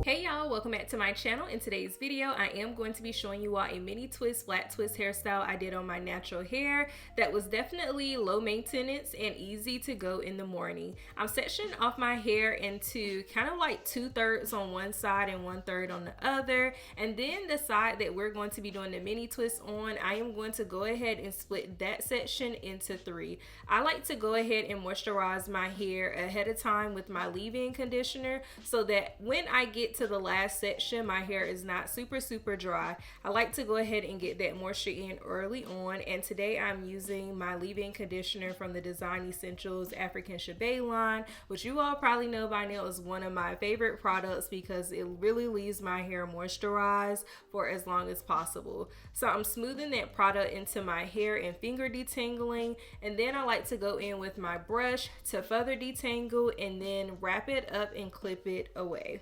Hey y'all, welcome back to my channel. In today's video, I am going to be showing you all a mini twist, flat twist hairstyle I did on my natural hair that was definitely low maintenance and easy to go in the morning. I'm sectioning off my hair into kind of like 2/3 on one side and 1/3 on the other. And then the side that we're going to be doing the mini twist on, I am going to go ahead and split that section into 3. I like to go ahead and moisturize my hair ahead of time with my leave-in conditioner so that when I get to the last section, my hair is not super dry. I like to go ahead and get that moisture in early on, and today I'm using my leave-in conditioner from the Design Essentials African Shebay line, which you all probably know by now is one of my favorite products because it really leaves my hair moisturized for as long as possible. So I'm smoothing that product into my hair and finger detangling, and then I like to go in with my brush to further detangle and then wrap it up and clip it away.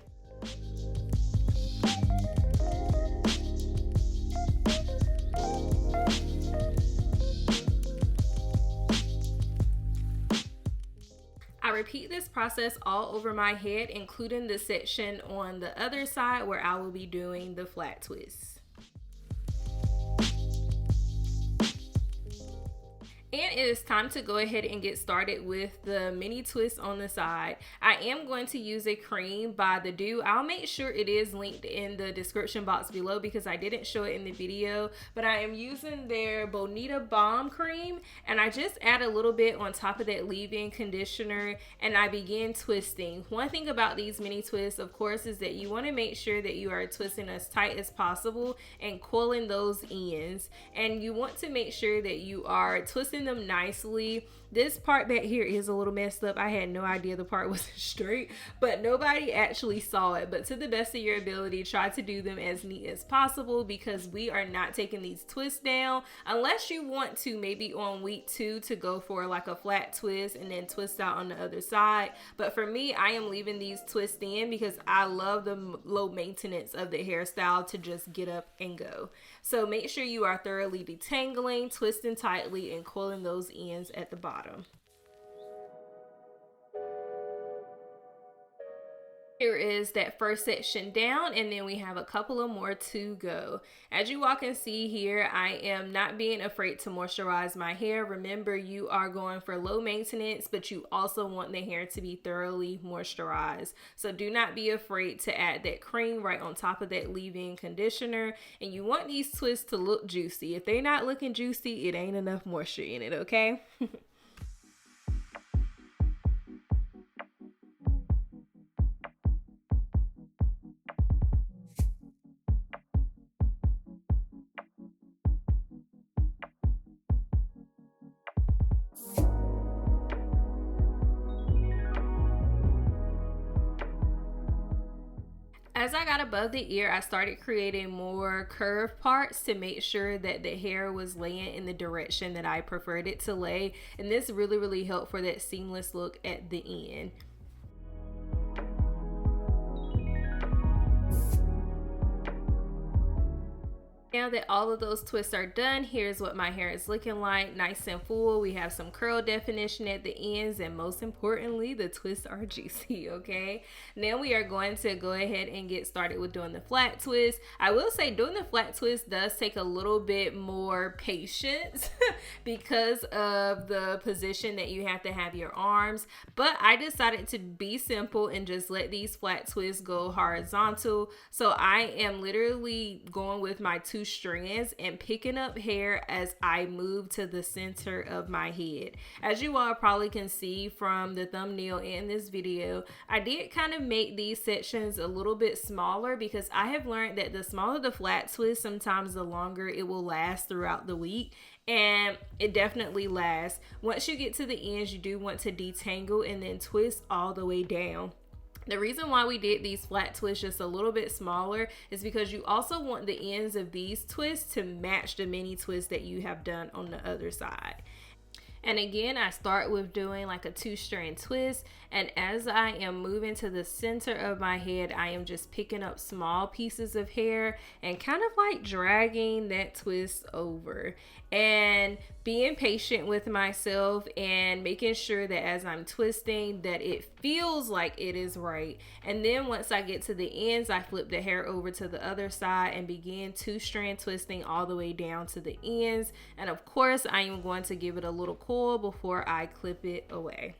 I repeat this process all over my head, including the section on the other side where I will be doing the flat twist. And it is time to go ahead and get started with the mini twist on the side. I am going to use a cream by The Do. I'll make sure it is linked in the description box below because I didn't show it in the video, but I am using their Bonita Balm cream, and I just add a little bit on top of that leave-in conditioner and I begin twisting. One thing about these mini twists, of course, is that you want to make sure that you are twisting as tight as possible and coiling those ends, and you want to make sure that you are twisting them nicely. This part back here is a little messed up. I had no idea the part wasn't straight, but nobody actually saw it. But to the best of your ability, try to do them as neat as possible because we are not taking these twists down unless you want to maybe on week 2 to go for like a flat twist and then twist out on the other side. But for me, I am leaving these twists in because I love the low maintenance of the hairstyle to just get up and go. So make sure you are thoroughly detangling, twisting tightly, and coiling those ends at the bottom. Here is that first section down, and then we have a couple of more to go. As you all can see here, I am not being afraid to moisturize my hair. Remember, you are going for low maintenance, but you also want the hair to be thoroughly moisturized. So do not be afraid to add that cream right on top of that leave-in conditioner. And you want these twists to look juicy. If they're not looking juicy, it ain't enough moisture in it, okay? As I got above the ear, I started creating more curved parts to make sure that the hair was laying in the direction that I preferred it to lay. And this really helped for that seamless look at the end. Now that all of those twists are done, here's what my hair is looking like. Nice and full. We have some curl definition at the ends, and most importantly, the twists are juicy, okay? Now we are going to go ahead and get started with doing the flat twist. I will say doing the flat twist does take a little bit more patience because of the position that you have to have your arms, but I decided to be simple and just let these flat twists go horizontal. So I am literally going with my 2 strands and picking up hair as I move to the center of my head. As you all probably can see from the thumbnail in this video, I did kind of make these sections a little bit smaller because I have learned that the smaller the flat twist, sometimes the longer it will last throughout the week. And it definitely lasts. Once you get to the ends, you do want to detangle and then twist all the way down. The reason why we did these flat twists just a little bit smaller is because you also want the ends of these twists to match the mini twist that you have done on the other side. And again, I start with doing like a 2-strand twist, and as I am moving to the center of my head, I am just picking up small pieces of hair and kind of like dragging that twist over, and being patient with myself and making sure that as I'm twisting that it feels like it is right. And then once I get to the ends, I flip the hair over to the other side and begin 2-strand twisting all the way down to the ends. And of course, I am going to give it a little coil before I clip it away.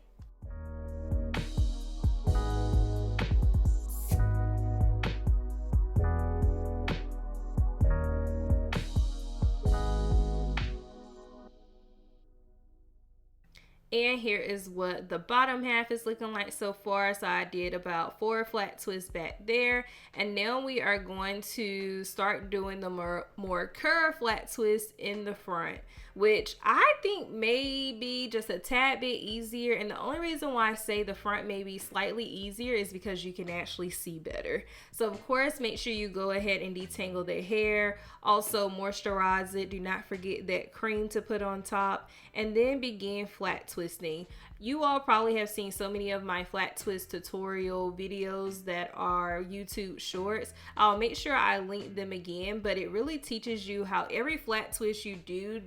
And here is what the bottom half is looking like so far. So I did about 4 flat twists back there. And now we are going to start doing the more curved flat twists in the front, which I think may be just a tad bit easier. And the only reason why I say the front may be slightly easier is because you can actually see better. So of course, make sure you go ahead and detangle the hair. Also moisturize it. Do not forget that cream to put on top. And then begin flat twisting. You all probably have seen so many of my flat twist tutorial videos that are YouTube shorts. I'll make sure I link them again, but it really teaches you how every flat twist you do,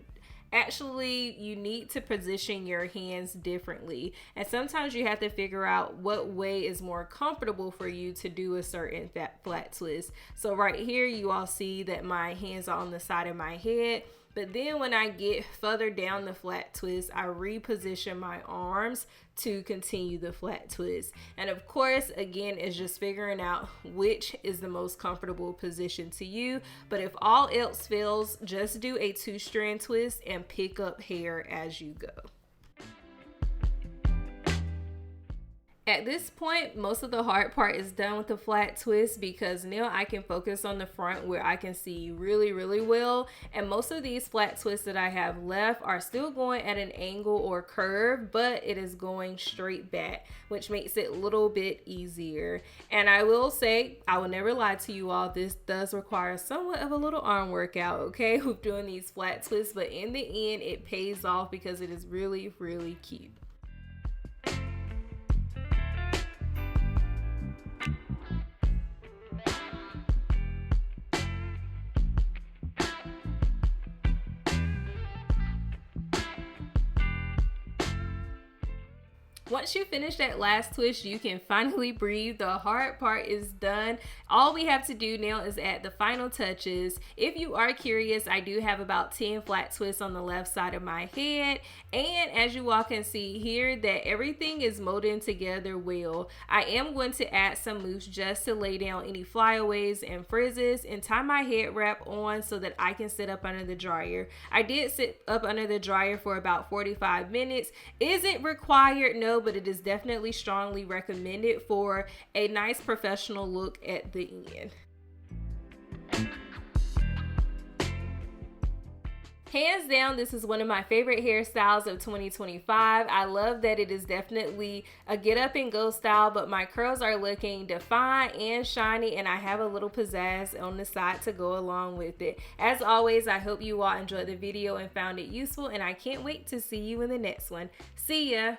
actually you need to position your hands differently, and sometimes you have to figure out what way is more comfortable for you to do a certain flat twist. So right here you all see that my hands are on the side of my head, but then when I get further down the flat twist, I reposition my arms to continue the flat twist. And of course, again, it's just figuring out which is the most comfortable position to you. But if all else fails, just do a 2-strand twist and pick up hair as you go. At this point, most of the hard part is done with the flat twist, because now I can focus on the front where I can see really, really well. And most of these flat twists that I have left are still going at an angle or curve, but it is going straight back, which makes it a little bit easier. And I will say, I will never lie to you all, this does require somewhat of a little arm workout, okay, with doing these flat twists, but in the end, it pays off because it is really, really cute. Once you finish that last twist, you can finally breathe. The hard part is done. All we have to do now is add the final touches. If you are curious, I do have about 10 flat twists on the left side of my head. And as you all can see here, that everything is molding together well. I am going to add some mousse just to lay down any flyaways and frizzes, and tie my head wrap on so that I can sit up under the dryer. I did sit up under the dryer for about 45 minutes. Is it required? No, but it is definitely strongly recommended for a nice professional look at the end. Hands down, this is one of my favorite hairstyles of 2025. I love that it is definitely a get up and go style, but my curls are looking defined and shiny, and I have a little pizzazz on the side to go along with it. As always, I hope you all enjoyed the video and found it useful, and I can't wait to see you in the next one. See ya!